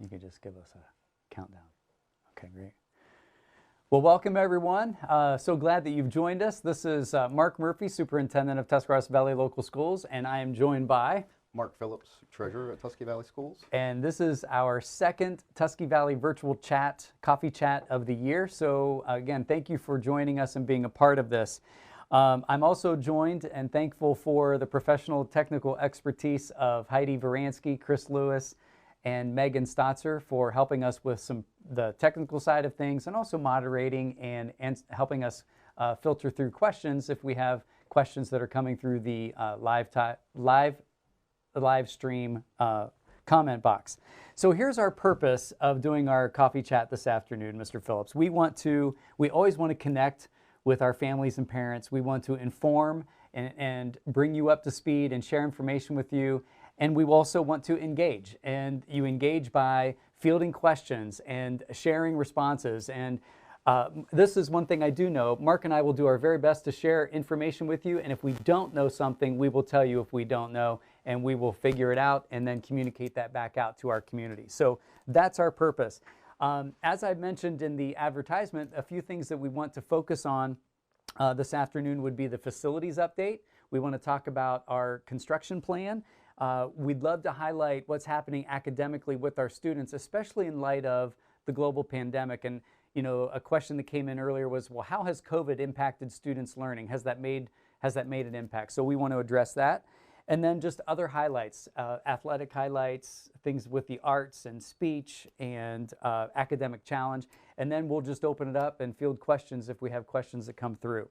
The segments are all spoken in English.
You can just give us a countdown. Okay, great. Well, welcome everyone. So glad that you've joined us. This is Mark Murphy, Superintendent of Tuscarawas Valley Local Schools, and I am joined by Mark Phillips, Treasurer at Tusky Valley Schools. And this is our second Tusky Valley virtual chat, coffee chat of the year. So again, thank you for joining us and being a part of this. I'm also joined and thankful for the professional technical expertise of Heidi Varansky, Chris Lewis, and Megan Stotzer for helping us with the technical side of things and also moderating and helping us filter through questions if we have questions that are coming through the live stream comment box. So here's our purpose of doing our coffee chat this afternoon, Mr. Phillips. We always want to connect with our families and parents. We want to inform and bring you up to speed and share information with you. And we also want to engage. And you engage by fielding questions and sharing responses. And this is one thing I do know. Mark and I will do our very best to share information with you. And if we don't know something, we will tell you if we don't know. And we will figure it out and then communicate that back out to our community. So that's our purpose. As I mentioned in the advertisement, a few things that we want to focus on this afternoon would be the facilities update. We want to talk about our construction plan. We'd love to highlight what's happening academically with our students, especially in light of the global pandemic. And you know, a question that came in earlier was, well, how has COVID impacted students' learning? Has that made an impact? So we want to address that. And then just other highlights, athletic highlights, things with the arts and speech and academic challenge. And then we'll just open it up and field questions if we have questions that come through.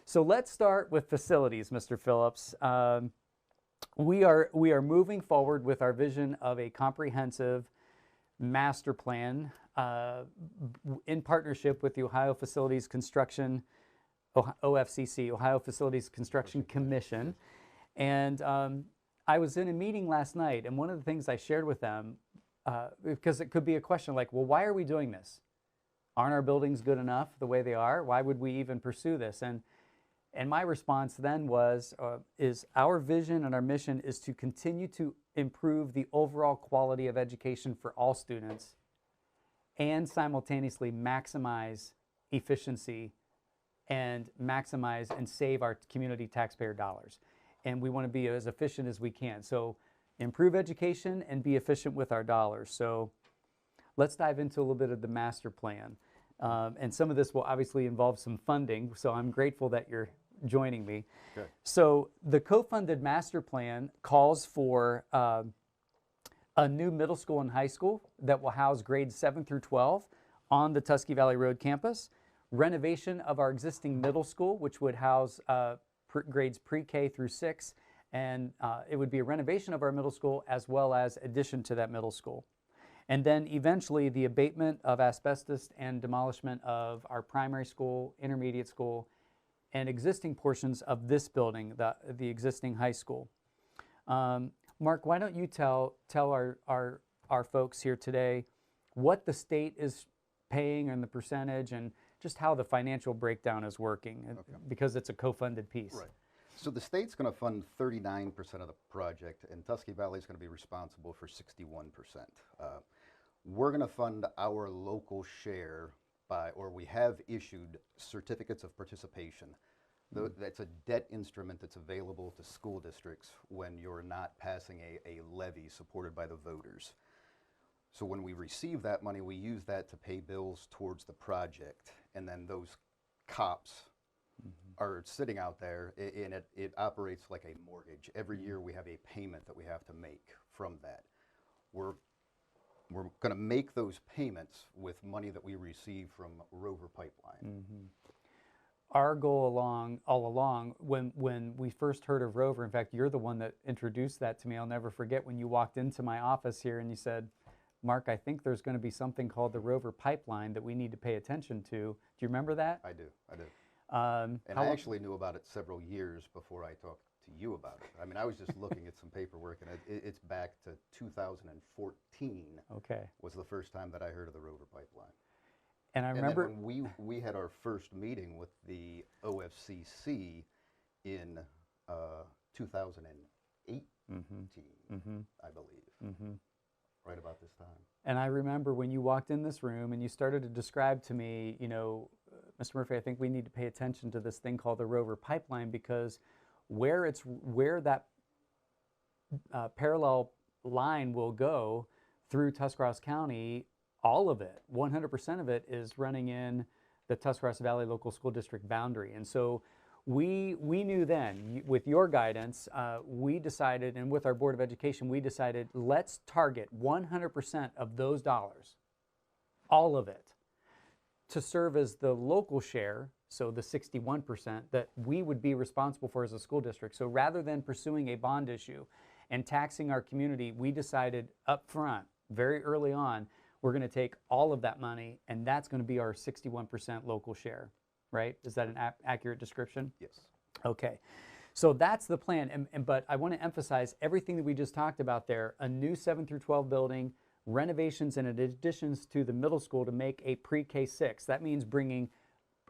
So let's start with facilities, Mr. Phillips. We are moving forward with our vision of a comprehensive master plan in partnership with the Ohio Facilities Construction, OFCC, Ohio Facilities Construction Commission. And I was in a meeting last night, and one of the things I shared with them, because it could be a question like, well, why are we doing this? Aren't our buildings good enough the way they are? Why would we even pursue this? And my response then was, is our vision and our mission is to continue to improve the overall quality of education for all students and simultaneously maximize efficiency and maximize and save our community taxpayer dollars. And we want to be as efficient as we can. So improve education and be efficient with our dollars. So let's dive into a little bit of the master plan. And some of this will obviously involve some funding. So I'm grateful that you're joining me. Okay. So the co-funded master plan calls for a new middle school and high school that will house grades 7 through 12 on the Tusky Valley Road campus, renovation of our existing middle school, which would house grades pre-K through 6, and it would be a renovation of our middle school as well as addition to that middle school. And then eventually the abatement of asbestos and demolishment of our primary school, intermediate school, and existing portions of this building, the existing high school. Mark, why don't you tell our folks here today what the state is paying and the percentage and just how the financial breakdown is working, because it's a co-funded piece. Right. So the state's going to fund 39% of the project, and Tusky Valley is going to be responsible for 61%. We're going to fund our local share or we have issued certificates of participation. That's a debt instrument that's available to school districts when you're not passing a levy supported by the voters. So when we receive that money, we use that to pay bills towards the project, and then those cops are sitting out there, and it operates like a mortgage. Every year we have a payment that we have to make from that. We're going to make those payments with money that we receive from Rover Pipeline. Our goal all along, when we first heard of Rover, in fact, you're the one that introduced that to me. I'll never forget when you walked into my office here and you said, Mark, I think there's going to be something called the Rover Pipeline that we need to pay attention to. Do you remember that? I do. And I actually knew about it several years before I talked to you about it. I mean, I was just looking at some paperwork, and it's back to 2014. Okay. Was the first time that I heard of the Rover Pipeline. And I remember and then when we had our first meeting with the OFCC in 2018, I believe. right about this time. And I remember when you walked in this room and you started to describe to me, Mr. Murphy, I think we need to pay attention to this thing called the Rover pipeline, because where that parallel line will go through Tuscarawas County, all of it, 100% of it, is running in the Tuscarawas Valley Local School District boundary. And so we knew then, with your guidance, we decided, and with our Board of Education, we decided, let's target 100% of those dollars, all of it, to serve as the local share, so the 61% that we would be responsible for as a school district. So rather than pursuing a bond issue and taxing our community, we decided up front, very early on, we're going to take all of that money, and that's going to be our 61% local share, right? Is that an accurate description? Yes. Okay. So that's the plan. But I want to emphasize everything that we just talked about there: a new 7 through 12 building, renovations and additions to the middle school to make a pre-K 6. That means bringing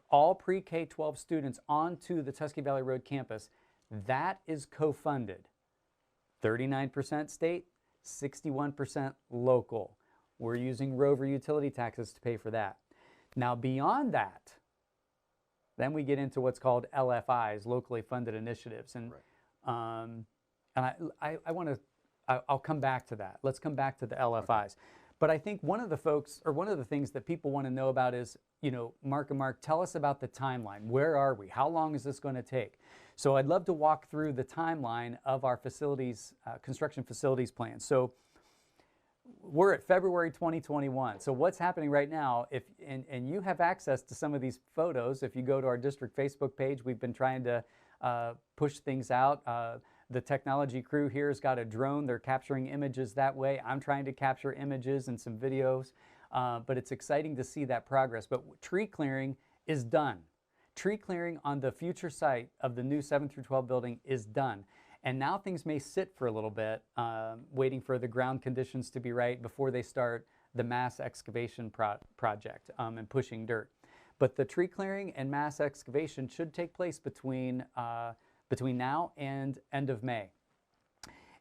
all pre-K 12 students onto the Tusky Valley Road campus. That is co-funded. 39% state, 61% local. We're using Rover utility taxes to pay for that. Now, beyond that, then we get into what's called LFIs, locally funded initiatives. And I want to, I'll come back to that. Let's come back to the LFIs. But I think one of the things that people want to know about is, Mark, tell us about the timeline. Where are we? How long is this going to take? So I'd love to walk through the timeline of our facilities, construction facilities plan. So we're at February 2021. So what's happening right now, and you have access to some of these photos, if you go to our district Facebook page, we've been trying to push things out. The technology crew here has got a drone. They're capturing images that way. I'm trying to capture images and some videos, but it's exciting to see that progress. But tree clearing is done. Tree clearing on the future site of the new 7 through 12 building is done. And now things may sit for a little bit, waiting for the ground conditions to be right before they start the mass excavation project and pushing dirt. But the tree clearing and mass excavation should take place between now and end of May.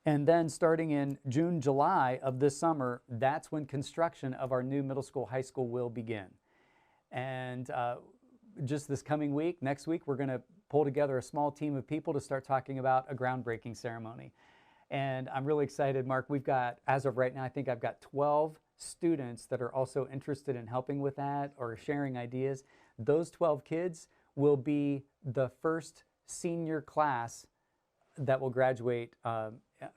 And then starting in June, July of this summer, that's when construction of our new middle school, high school will begin. And just this coming week, next week, we're going to pull together a small team of people to start talking about a groundbreaking ceremony. And I'm really excited, Mark. We've got, as of right now, I think I've got 12 students that are also interested in helping with that or sharing ideas. Those 12 kids will be the first senior class that will graduate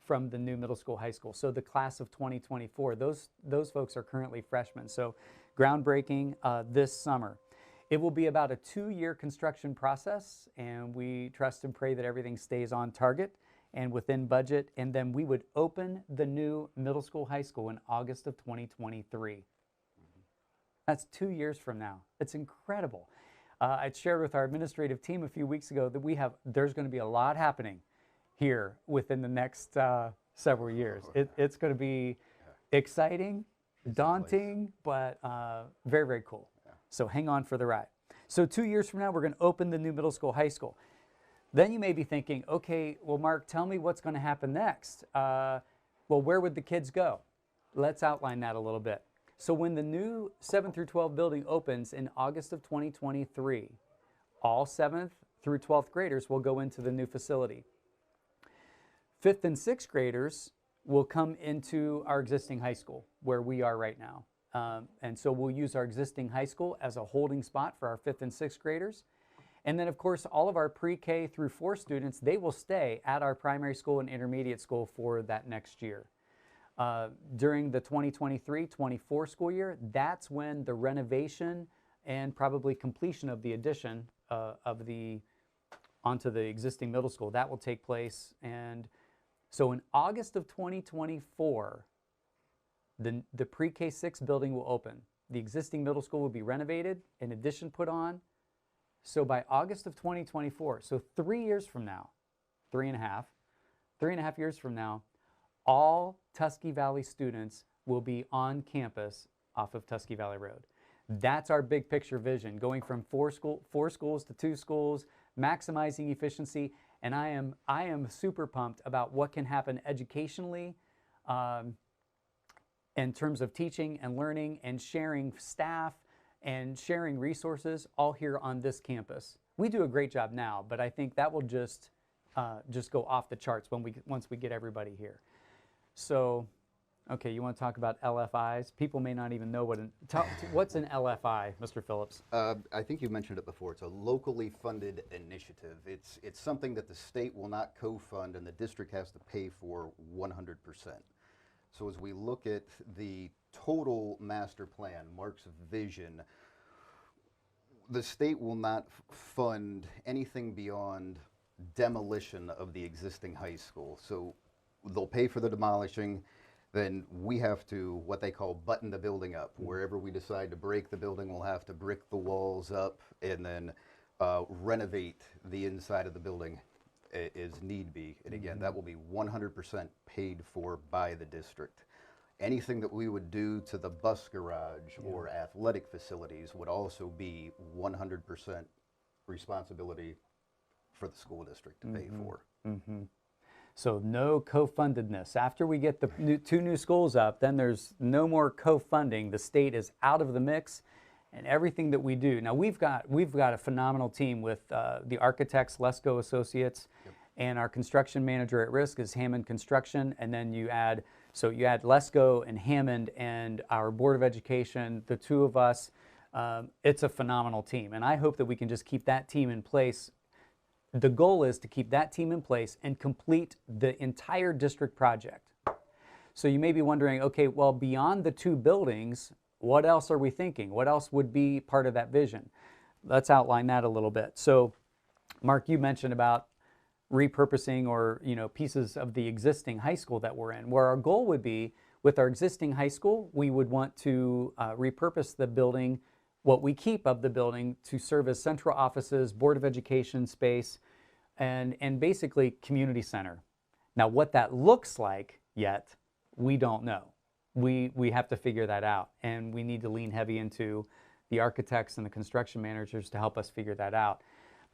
from the new middle school, high school. So the class of 2024, those folks are currently freshmen. So groundbreaking this summer. It will be about a 2-year construction process, and we trust and pray that everything stays on target and within budget. And then we would open the new middle school, high school in August of 2023. That's 2 years from now. It's incredible. I shared with our administrative team a few weeks ago that there's going to be a lot happening here within the next several years. It's going to be exciting, daunting, but very, very cool. So hang on for the ride. So 2 years from now, we're going to open the new middle school, high school. Then you may be thinking, okay, well, Mark, tell me what's going to happen next. Well, where would the kids go? Let's outline that a little bit. So when the new 7 through 12 building opens in August of 2023, all 7th through 12th graders will go into the new facility. 5th and 6th graders will come into our existing high school where we are right now. And so we'll use our existing high school as a holding spot for our 5th and 6th graders. And then, of course, all of our pre-K through 4 students, they will stay at our primary school and intermediate school for that next year. During the 2023-24 school year, that's when the renovation and probably completion of the addition onto the existing middle school, that will take place. And so in August of 2024, the pre-K 6 building will open. The existing middle school will be renovated, an addition put on. So by August of 2024, so 3 years from now, 3.5 years from now, all Tusky Valley students will be on campus off of Tusky Valley Road. That's our big picture vision, going from 4 schools to 2 schools, maximizing efficiency. And I am super pumped about what can happen educationally in terms of teaching and learning and sharing staff and sharing resources all here on this campus. We do a great job now, but I think that will just go off the charts once we get everybody here. So, okay, you want to talk about LFIs? People may not even know what's an LFI, Mr. Phillips? I think you mentioned it before. It's a locally funded initiative. It's something that the state will not co-fund and the district has to pay for 100%. So as we look at the total master plan, Mark's vision, the state will not fund anything beyond demolition of the existing high school. So they'll pay for the demolishing, then we have to, what they call, button the building up. Wherever we decide to break the building, we'll have to brick the walls up and then renovate the inside of the building as need be. And again, that will be 100% paid for by the district. Anything that we would do to the bus garage or athletic facilities would also be 100% responsibility for the school district to pay for. So no co-fundedness. After we get the two new schools up, then there's no more co-funding. The state is out of the mix, and everything that we do. Now we've got a phenomenal team with the architects, Lesko Associates, and our construction manager at risk is Hammond Construction, and then you add Lesko and Hammond and our Board of Education, the two of us. It's a phenomenal team, and I hope that we can just keep that team in place. The goal is to keep that team in place and complete the entire district project. So you may be wondering, okay, well, beyond the two buildings, what else are we thinking? What else would be part of that vision? Let's outline that a little bit. So, Mark, you mentioned about repurposing or pieces of the existing high school that we're in, where our goal would be with our existing high school, we would want to repurpose the building, what we keep of the building, to serve as central offices, Board of Education space, and basically community center. Now what that looks like yet, we don't know. We have to figure that out, and we need to lean heavy into the architects and the construction managers to help us figure that out.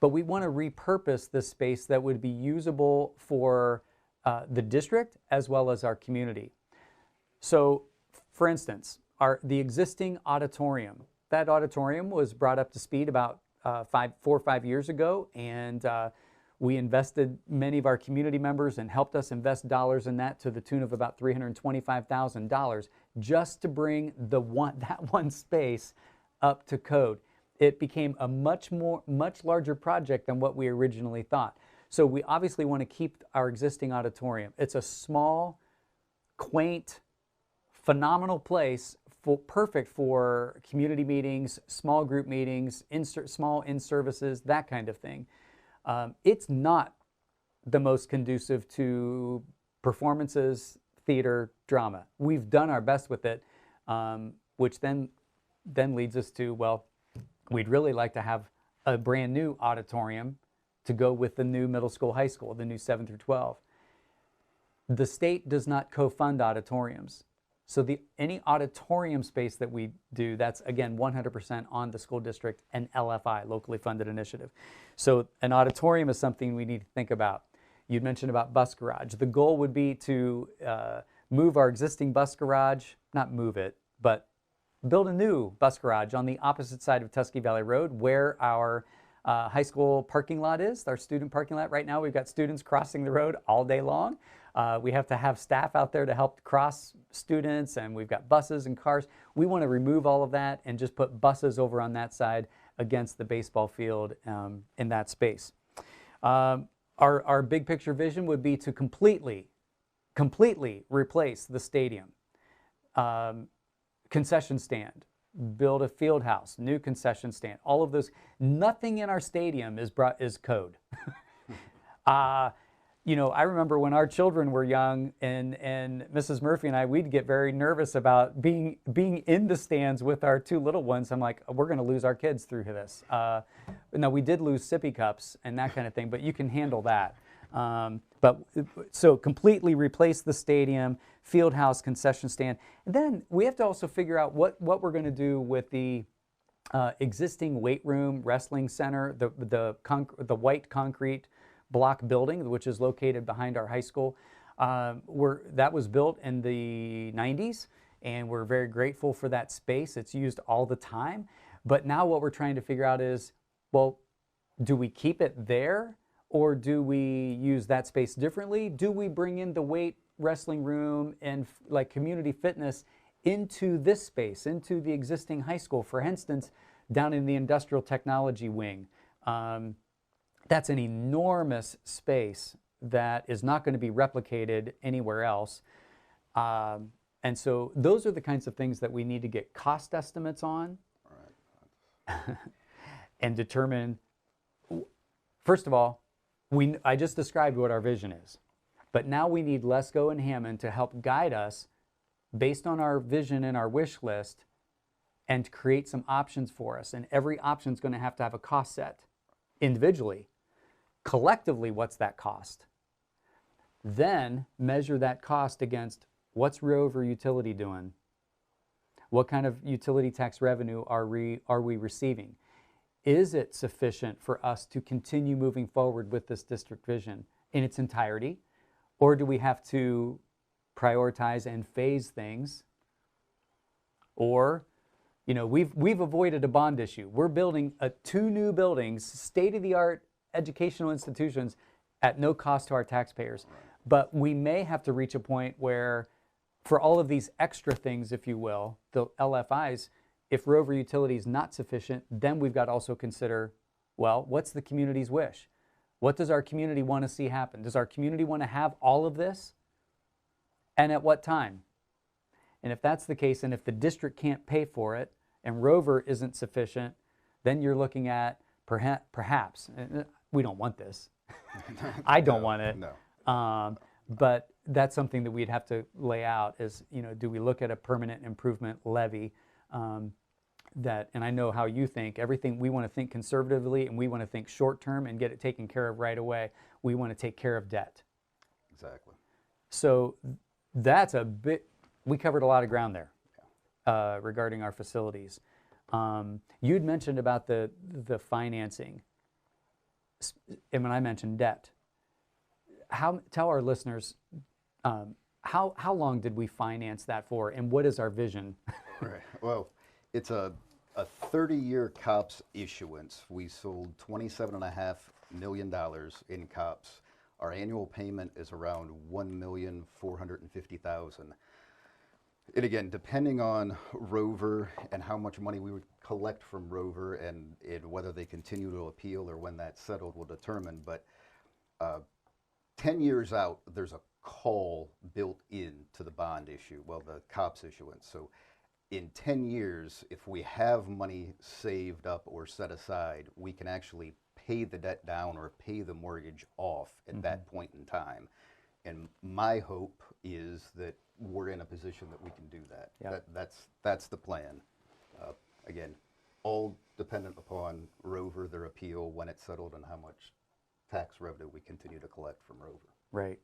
But we want to repurpose this space that would be usable for the district as well as our community. So, for instance, the existing auditorium, that auditorium was brought up to speed about 4 or 5 years ago, and we invested, many of our community members, and helped us invest dollars in that to the tune of about $325,000 just to bring that one space up to code. It became a much larger project than what we originally thought. So we obviously want to keep our existing auditorium. It's a small, quaint, phenomenal place, perfect for community meetings, small group meetings, small in-services, that kind of thing. It's not the most conducive to performances, theater, drama. We've done our best with it, which then leads us to, well, we'd really like to have a brand new auditorium to go with the new middle school, high school, the new 7 through 12. The state does not co-fund auditoriums. So any auditorium space that we do, that's again 100% on the school district and LFI, locally funded initiative. So an auditorium is something we need to think about. You'd mentioned about bus garage. The goal would be to move our existing bus garage, not move it, but build a new bus garage on the opposite side of Tusky Valley Road where our high school parking lot is, our student parking lot. Right now we've got students crossing the road all day long. We have to have staff out there to help cross students, and we've got buses and cars. We want to remove all of that and just put buses over on that side against the baseball field in that space. Our big picture vision would be to completely replace the stadium. Concession stand, build a field house, new concession stand, all of those. Nothing in our stadium is code. I remember when our children were young, and Mrs. Murphy and I, we'd get very nervous about being in the stands with our two little ones. I'm like, we're going to lose our kids through this. No, we did lose sippy cups and that kind of thing, but you can handle that. So completely replace the stadium, field house, concession stand. And then we have to also figure out what we're going to do with the existing weight room, wrestling center, the white concrete block building, which is located behind our high school. That was built in the 90s, and we're very grateful for that space. It's used all the time. But now what we're trying to figure out is, well, do we keep it there, or do we use that space differently? Do we bring in the weight wrestling room and like community fitness into this space, into the existing high school? For instance, down in the industrial technology wing, that's an enormous space that is not going to be replicated anywhere else. And so those are the kinds of things that we need to get cost estimates on. Right. And determine, first of all, I just described what our vision is. But now we need Lesko and Hammond to help guide us based on our vision and our wish list, and create some options for us. And every option is going to have a cost set individually. Collectively, what's that cost? Then measure that cost against what's Rover Utility doing? What kind of utility tax revenue are we receiving? Is it sufficient for us to continue moving forward with this district vision in its entirety? Or do we have to prioritize and phase things? Or, you know, we've avoided a bond issue. We're building 2 new buildings, state-of-the-art educational institutions at no cost to our taxpayers. But we may have to reach a point where, for all of these extra things, if you will, the LFIs, if Rover Utility is not sufficient, then we've got to also consider, well, what's the community's wish? What does our community want to see happen? Does our community want to have all of this? And at what time? And if that's the case, and if the district can't pay for it, and Rover isn't sufficient, then you're looking at perhaps, we don't want this. I don't want it. No. But that's something that we'd have to lay out is, you know, do we look at a permanent improvement levy that, and I know how you think, everything, we want to think conservatively, and we want to think short term and get it taken care of right away. We want to take care of debt. Exactly. So that's a bit, we covered a lot of ground there regarding our facilities. You'd mentioned about the financing, and when I mentioned debt, tell our listeners, how long did we finance that for, and what is our vision? Right. Well, it's a 30-year COPS issuance. We sold $27.5 million in COPS. Our annual payment is around $1,450,000. And again, depending on Rover and how much money we would collect from Rover, and whether they continue to appeal or when that's settled will determine. But 10 years out, there's a call built into the bond issue, well, the COPS issuance. So in 10 years, if we have money saved up or set aside, we can actually pay the debt down or pay the mortgage off at that point in time. And my hope is that we're in a position that we can do that. Yep. That's the plan. Again, all dependent upon Rover, their appeal, when it's settled, and how much tax revenue we continue to collect from Rover. Right,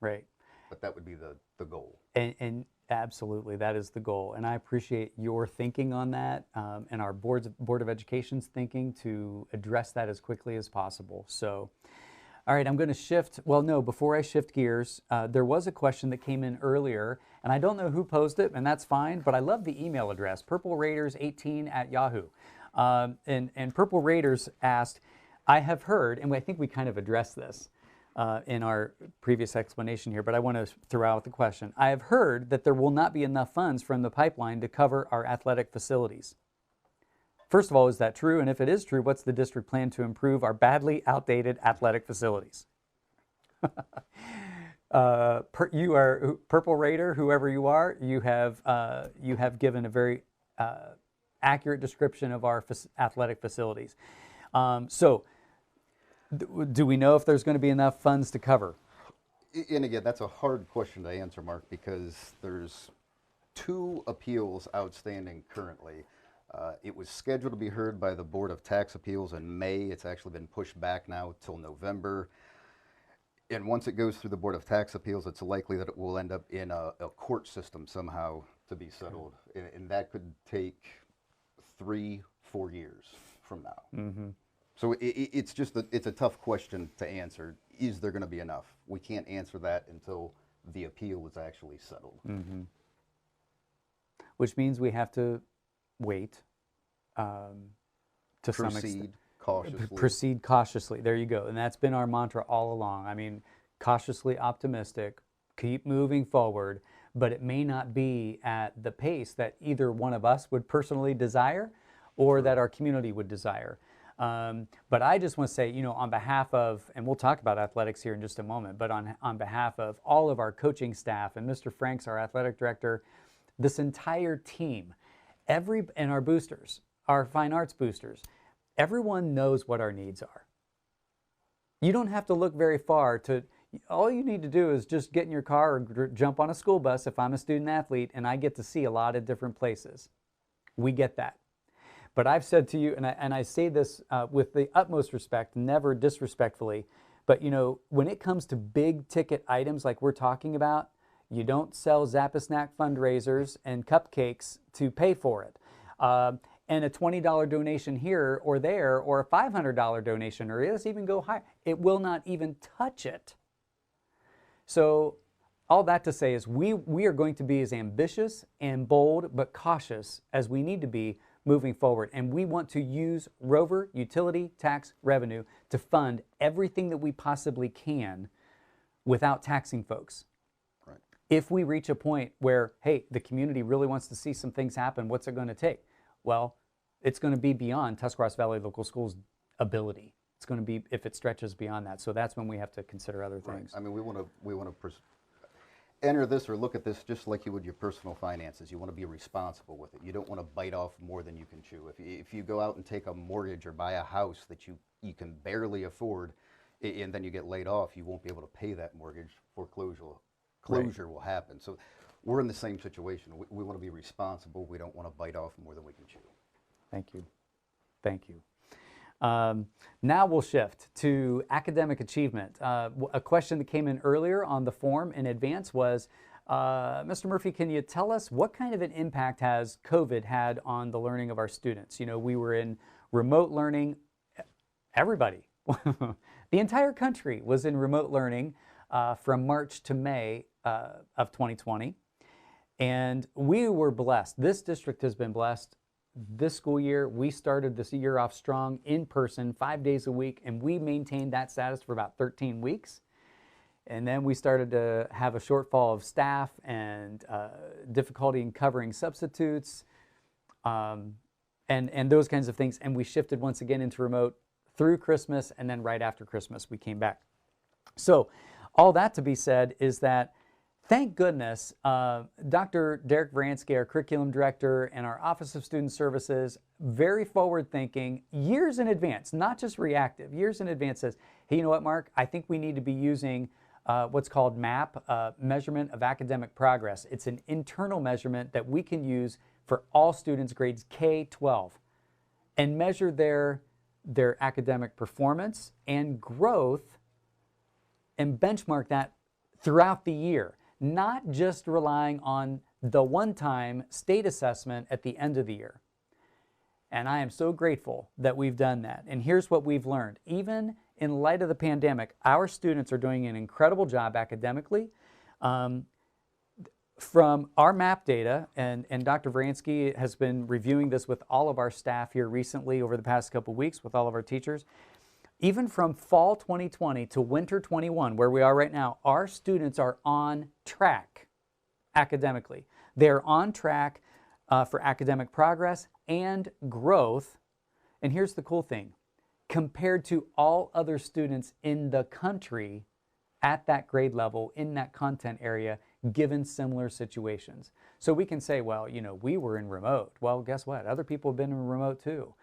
right. But that would be the goal. And absolutely, that is the goal. And I appreciate your thinking on that, and our Board of Education's thinking to address that as quickly as possible. So, all right, I'm going to shift. Well, no, before I shift gears, there was a question that came in earlier, and I don't know who posed it, and that's fine, but I love the email address, purpleraiders18@yahoo. And Purple Raiders asked, I have heard, and I think we kind of addressed this in our previous explanation here, but I want to throw out the question. I have heard that there will not be enough funds from the pipeline to cover our athletic facilities. First of all, is that true? And if it is true, what's the district plan to improve our badly outdated athletic facilities? You are Purple Raider, whoever you are. You have given a very accurate description of our athletic facilities. So, do we know if there's going to be enough funds to cover? And again, that's a hard question to answer, Mark, because there's 2 appeals outstanding currently. It was scheduled to be heard by the Board of Tax Appeals in May. It's actually been pushed back now till November. And once it goes through the Board of Tax Appeals, it's likely that it will end up in a court system somehow to be settled. And that could take 3-4 years from now. Mm-hmm. So it's just it's a tough question to answer. Is there going to be enough? We can't answer that until the appeal is actually settled. Mm-hmm. which means we have to wait to some extent. Proceed cautiously. Proceed cautiously. There you go. And that's been our mantra all along. I mean, cautiously optimistic, keep moving forward, but it may not be at the pace that either one of us would personally desire or that our community would desire. But I just want to say, on behalf of, and we'll talk about athletics here in just a moment, but on behalf of all of our coaching staff and Mr. Franks, our athletic director, this entire team, and our boosters, our fine arts boosters, everyone knows what our needs are. You don't have to look very far all you need to do is just get in your car or jump on a school bus if I'm a student athlete, and I get to see a lot of different places. We get that. But I've said to you, and I say this with the utmost respect, never disrespectfully, but when it comes to big ticket items like we're talking about, you don't sell Zappa-Snack fundraisers and cupcakes to pay for it. And a $20 donation here or there, or a $500 donation, or let's even go higher, it will not even touch it. So all that to say is we are going to be as ambitious and bold but cautious as we need to be moving forward. And we want to use Rover utility tax revenue to fund everything that we possibly can without taxing folks. Right. If we reach a point where, hey, the community really wants to see some things happen, what's it going to take? Well, it's going to be beyond Tuscarawas Valley Local Schools' ability. It's going to be if it stretches beyond that. So that's when we have to consider other things. Right. I mean, we want to enter this or look at this just like you would your personal finances. You want to be responsible with it. You don't want to bite off more than you can chew. If you go out and take a mortgage or buy a house that you can barely afford, and then you get laid off, you won't be able to pay that mortgage. Closure will happen. So we're in the same situation. We want to be responsible. We don't want to bite off more than we can chew. Thank you. Thank you. Now we'll shift to academic achievement. A question that came in earlier on the form in advance was, Mr. Murphy, can you tell us what kind of an impact has COVID had on the learning of our students? We were in remote learning. Everybody, the entire country was in remote learning from March to May of 2020. And we were blessed. This district has been blessed. This school year, we started this year off strong in person, 5 days a week, and we maintained that status for about 13 weeks. And then we started to have a shortfall of staff and difficulty in covering substitutes and those kinds of things. And we shifted once again into remote through Christmas, and then right after Christmas, we came back. So all that to be said is that thank goodness, Dr. Derek Vransky, our curriculum director, and our Office of Student Services, very forward-thinking, years in advance, not just reactive, years in advance says, hey, you know what, Mark? I think we need to be using what's called MAP, Measurement of Academic Progress. It's an internal measurement that we can use for all students grades K-12 and measure their academic performance and growth and benchmark that throughout the year. Not just relying on the one-time state assessment at the end of the year. And I am so grateful that we've done that. And here's what we've learned. Even in light of the pandemic, our students are doing an incredible job academically. From our MAP data, and Dr. Vransky has been reviewing this with all of our staff here recently over the past couple weeks with all of our teachers, even from fall 2020 to winter 21, where we are right now, our students are on track academically. They're on track for academic progress and growth. And here's the cool thing. Compared to all other students in the country at that grade level, in that content area, given similar situations. So we can say, well, we were in remote. Well, guess what? Other people have been in remote too.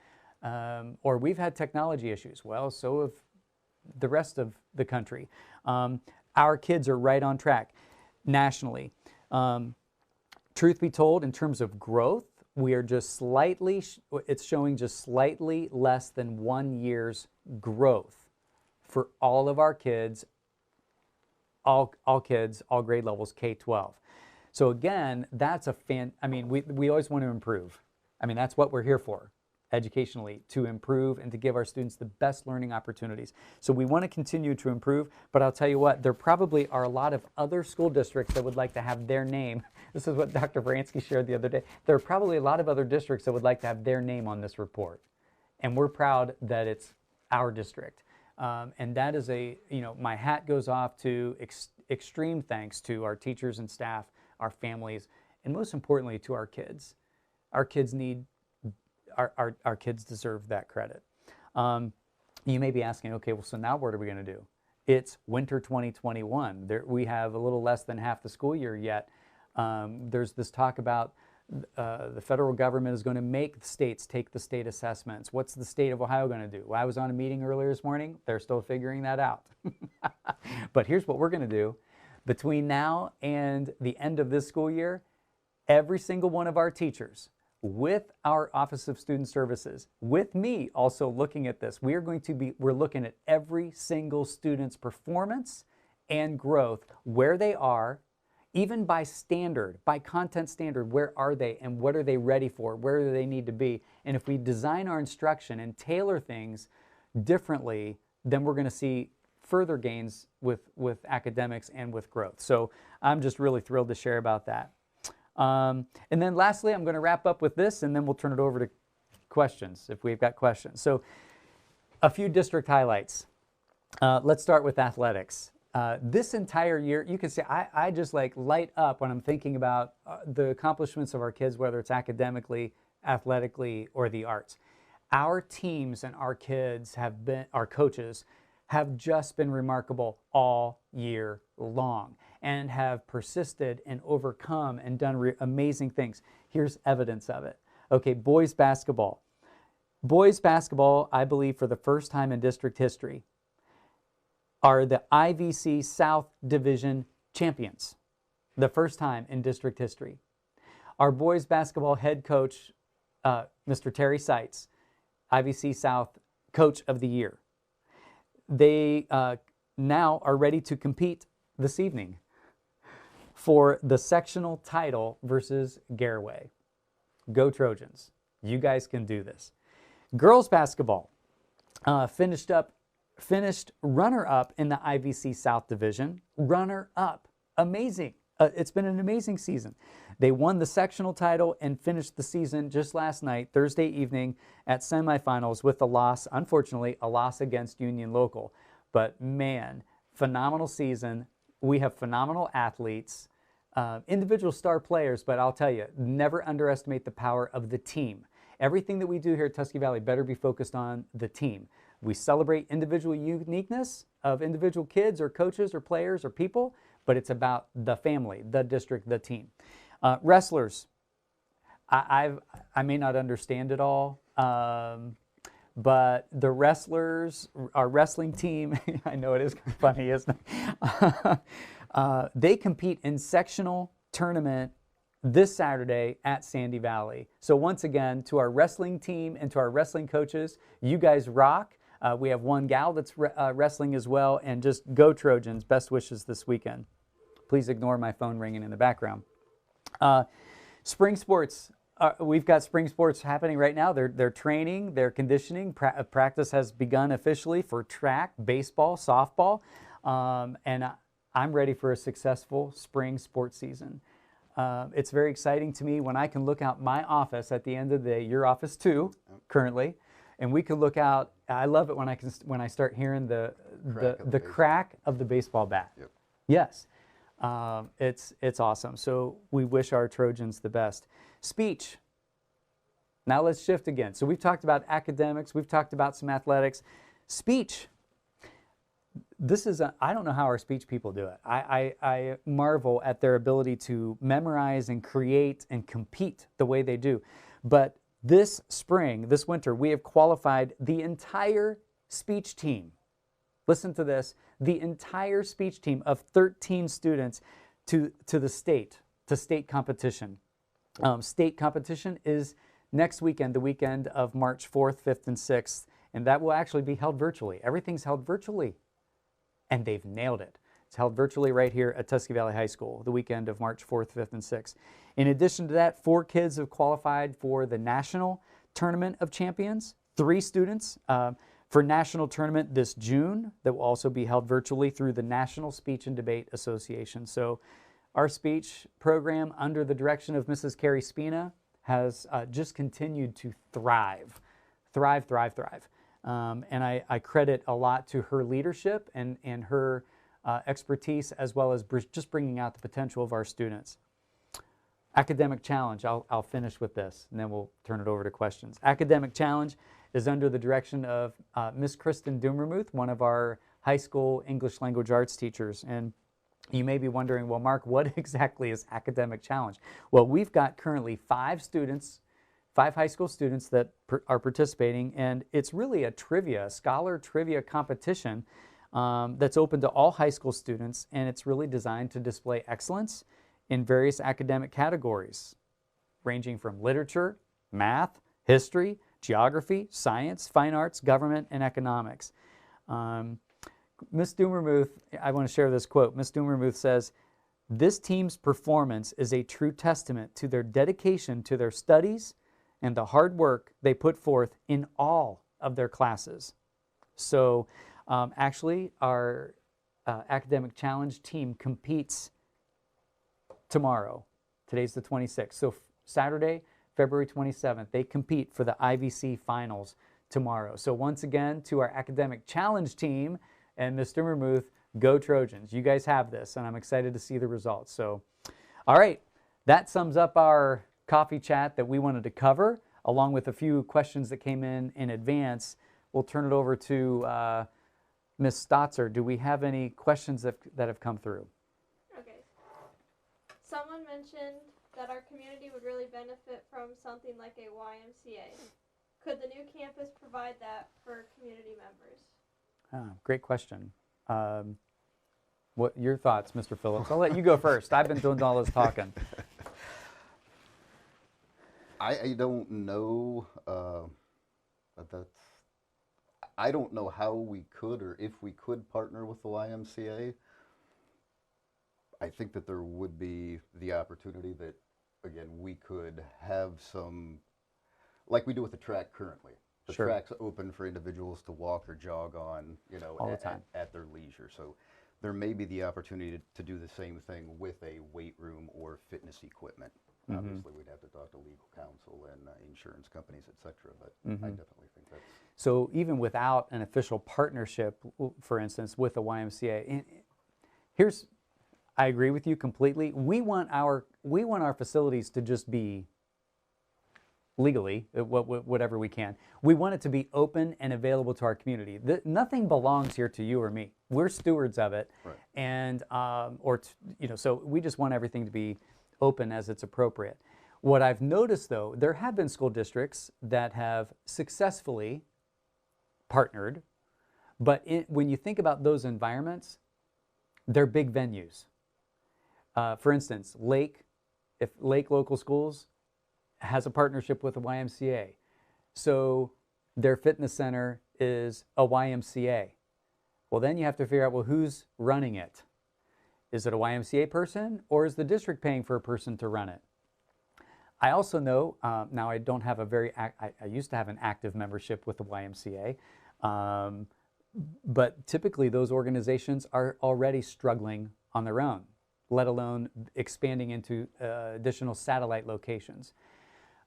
Or we've had technology issues. Well, so have the rest of the country. Our kids are right on track nationally. Truth be told, in terms of growth, we are just slightly, it's showing just slightly less than 1 year's growth for all of our kids, all kids, all grade levels, K-12. So again, that's we always want to improve. I mean, that's what we're here for. educationally, to improve and to give our students the best learning opportunities. So we want to continue to improve, but I'll tell you what, there probably are a lot of other school districts that would like to have their name. This is what Dr. Bransky shared the other day. There are probably a lot of other districts that would like to have their name on this report. And we're proud that it's our district. And that is my hat goes off to extreme thanks to our teachers and staff, our families, and most importantly to our kids. Our kids our kids deserve that credit. You may be asking, okay, well, so now what are we going to do? It's winter 2021. We have a little less than half the school year yet. There's this talk about the federal government is going to make the states take the state assessments. What's the state of Ohio going to do? Well, I was on a meeting earlier this morning. They're still figuring that out. But here's what we're going to do. Between now and the end of this school year, every single one of our teachers, with our Office of Student Services, with me also looking at this, we're looking at every single student's performance and growth, where they are, even by standard, by content standard, where are they and what are they ready for, where do they need to be? And if we design our instruction and tailor things differently, then we're going to see further gains with academics and with growth. So I'm just really thrilled to share about that. And then lastly, I'm going to wrap up with this, and then we'll turn it over to questions if we've got questions. So a few district highlights. Let's start with athletics. This entire year, you can say I just like light up when I'm thinking about the accomplishments of our kids, whether it's academically, athletically, or the arts. Our teams and our kids our coaches have just been remarkable all year long and have persisted and overcome and done amazing things. Here's evidence of it. Okay, boys basketball. Boys basketball, I believe for the first time in district history, are the IVC South Division champions. The first time in district history. Our boys basketball head coach, Mr. Terry Seitz, IVC South Coach of the Year. They now are ready to compete this evening for the sectional title versus Garaway. Go Trojans. You guys can do this. Girls basketball finished runner-up in the IVC South Division. Runner-up. Amazing. It's been an amazing season. They won the sectional title and finished the season just last night, Thursday evening, at semifinals with a loss, unfortunately, a loss against Union Local. But man, phenomenal season. We have phenomenal athletes, individual star players, but I'll tell you, never underestimate the power of the team. Everything that we do here at Tusky Valley better be focused on the team. We celebrate individual uniqueness of individual kids or coaches or players or people, but it's about the family, the district, the team. Wrestlers, I may not understand it all, but the wrestlers, our wrestling team, I know it is kind of funny, isn't it? They compete in sectional tournament this Saturday at Sandy Valley. So once again, to our wrestling team and to our wrestling coaches, you guys rock. We have one gal that's wrestling as well, and just go Trojans. Best wishes this weekend. Please ignore my phone ringing in the background. Spring sports. We've got spring sports happening right now. They're training, they're conditioning. Practice has begun officially for track, baseball, softball, and I'm ready for a successful spring sports season. It's very exciting to me when I can look out my office at the end of the day, your office too, currently, and we can look out. I love it when I start hearing the crack of the baseball bat. Yep. Yes, it's awesome. So we wish our Trojans the best. Speech. Now let's shift again. So we've talked about academics. We've talked about some athletics. Speech. I don't know how our speech people do it. I marvel at their ability to memorize and create and compete the way they do. But this spring, this winter, we have qualified the entire speech team. Listen to this. The entire speech team of 13 students to the state competition. State competition is next weekend, the weekend of March 4th, 5th, and 6th, and that will actually be held virtually. Everything's held virtually, and they've nailed it. It's held virtually right here at Tusky Valley High School, the weekend of March 4th, 5th, and 6th. In addition to that, 4 kids have qualified for the national Tournament of Champions, 3 students. For national tournament this June that will also be held virtually through the National Speech and Debate Association. So our speech program under the direction of Mrs. Carrie Spina has just continued to thrive. And I credit a lot to her leadership and her expertise, as well as just bringing out the potential of our students. Academic challenge, I'll finish with this, and then we'll turn it over to questions. Academic challenge is under the direction of Miss Kristen Dummermuth, one of our high school English language arts teachers. And you may be wondering, well, Mark, what exactly is academic challenge? Well, we've got currently 5 high school students that are participating, and it's really a scholar trivia competition that's open to all high school students, and it's really designed to display excellence in various academic categories, ranging from literature, math, history, geography, science, fine arts, government, and economics. Ms. Dummermuth, I want to share this quote. Ms. Dummermuth says, "This team's performance is a true testament to their dedication to their studies and the hard work they put forth in all of their classes." So actually, our academic challenge team competes tomorrow. Today's the 26th. So Saturday, February 27th, they compete for the IVC finals tomorrow. So once again, to our academic challenge team and Ms. Dummermuth, go Trojans. You guys have this, and I'm excited to see the results. So, all right, that sums up our coffee chat that we wanted to cover, along with a few questions that came in advance. We'll turn it over to Ms. Stotzer. Do we have any questions that have come through? Okay. Someone mentioned that our community would really benefit from something like a YMCA. Could the new campus provide that for community members? Great question. What your thoughts, Mr. Phillips? I'll let you go first. I've been doing all this talking. I don't know. I don't know how we could, or if we could, partner with the YMCA. I think that there would be the opportunity that, again, we could have some, like we do with the track currently. The Sure. track's open for individuals to walk or jog on, All the time. at their leisure. So there may be the opportunity to do the same thing with a weight room or fitness equipment. Mm-hmm. Obviously, we'd have to talk to legal counsel and insurance companies, et cetera, but Mm-hmm. I definitely think that's... So even without an official partnership, for instance, with the YMCA, I agree with you completely. We want our facilities to just be legally, whatever we can. We want it to be open and available to our community. Nothing belongs here to you or me. We're stewards of it, Right. and so we just want everything to be open as it's appropriate. What I've noticed, though, there have been school districts that have successfully partnered, but when you think about those environments, they're big venues. For instance, if Lake Local Schools has a partnership with the YMCA, so their fitness center is a YMCA. Well, then you have to figure out, well, who's running it? Is it a YMCA person, or is the district paying for a person to run it? I also know, now I don't have I used to have an active membership with the YMCA, but typically those organizations are already struggling on their own, let alone expanding into additional satellite locations.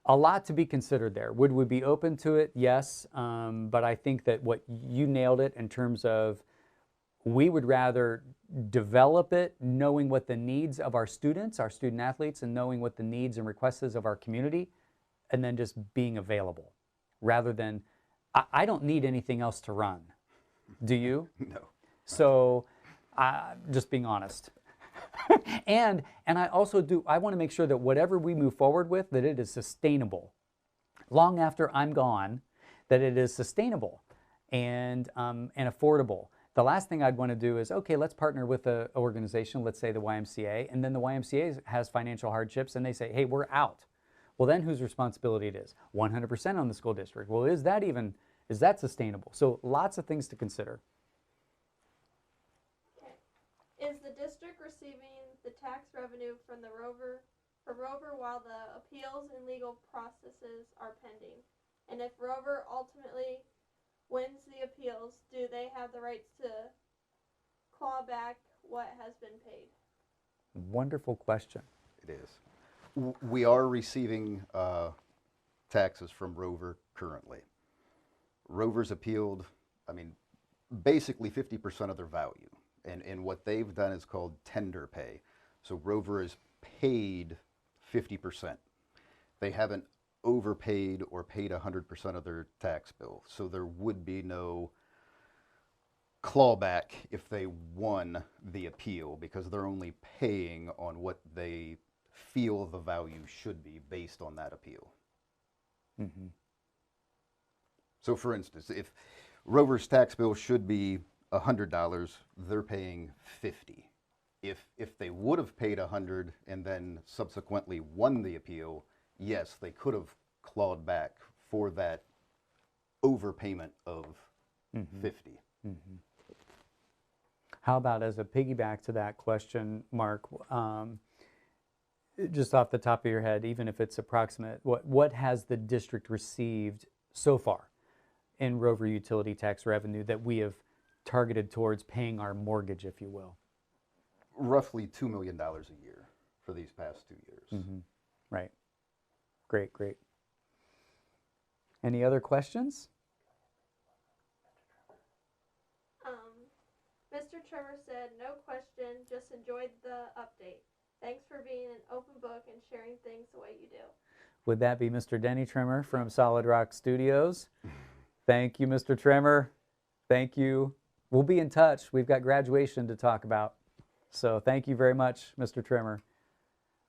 A lot to be considered there. Would we be open to it? Yes, but I think that what you nailed it in terms of we would rather develop it knowing what the needs of our students, our student athletes, and knowing what the needs and requests is of our community, and then just being available rather than, I don't need anything else to run. Do you? No. So just being honest. and I also I want to make sure that whatever we move forward with, that it is sustainable. Long after I'm gone, that it is sustainable and affordable. The last thing I'd want to do is, okay, let's partner with an organization, let's say the YMCA, and then the YMCA has financial hardships and they say, hey, we're out. Well, then whose responsibility it is? 100% on the school district. Well, is that sustainable? So lots of things to consider. Is the district receiving the tax revenue from Rover while the appeals and legal processes are pending? And if Rover ultimately wins the appeals, do they have the rights to claw back what has been paid? Wonderful question. It is. We are receiving taxes from Rover currently. Rover's appealed, I mean, basically 50% of their value. And what they've done is called tender pay. So Rover is paid 50%. They haven't overpaid or paid 100% of their tax bill. So there would be no clawback if they won the appeal, because they're only paying on what they feel the value should be based on that appeal. Mm-hmm. So for instance, if Rover's tax bill should be $100, they're paying $50. If they would have paid $100 and then subsequently won the appeal, yes, they could have clawed back for that overpayment of $50. Mm-hmm. How about, as a piggyback to that question, Mark, just off the top of your head, even if it's approximate, what has the district received so far in Rover utility tax revenue that we have targeted towards paying our mortgage, if you will? Roughly $2 million a year for these past 2 years. Mm-hmm. Right. Great, great. Any other questions? Mr. Trevor said, no question, just enjoyed the update. Thanks for being an open book and sharing things the way you do. Would that be Mr. Denny Trimmer from Solid Rock Studios? Thank you, Mr. Trimmer. Thank you. We'll be in touch. We've got graduation to talk about. So thank you very much, Mr. Trimmer.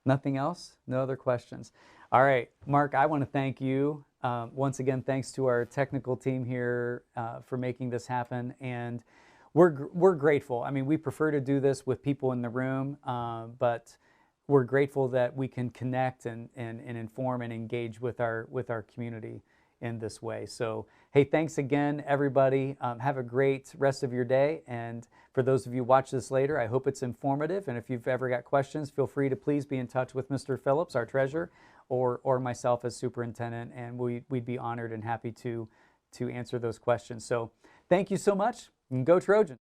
Nothing else? No other questions? All right, Mark, I want to thank you. Once again, thanks to our technical team here for making this happen. And we're grateful. I mean, we prefer to do this with people in the room, but we're grateful that we can connect and inform and engage with our community in this way. So, hey, thanks again, everybody. Have a great rest of your day. And for those of you who watch this later, I hope it's informative. And if you've ever got questions, feel free to please be in touch with Mr. Phillips, our treasurer, or myself as superintendent, and we'd be honored and happy to answer those questions. So thank you so much, and go Trojans.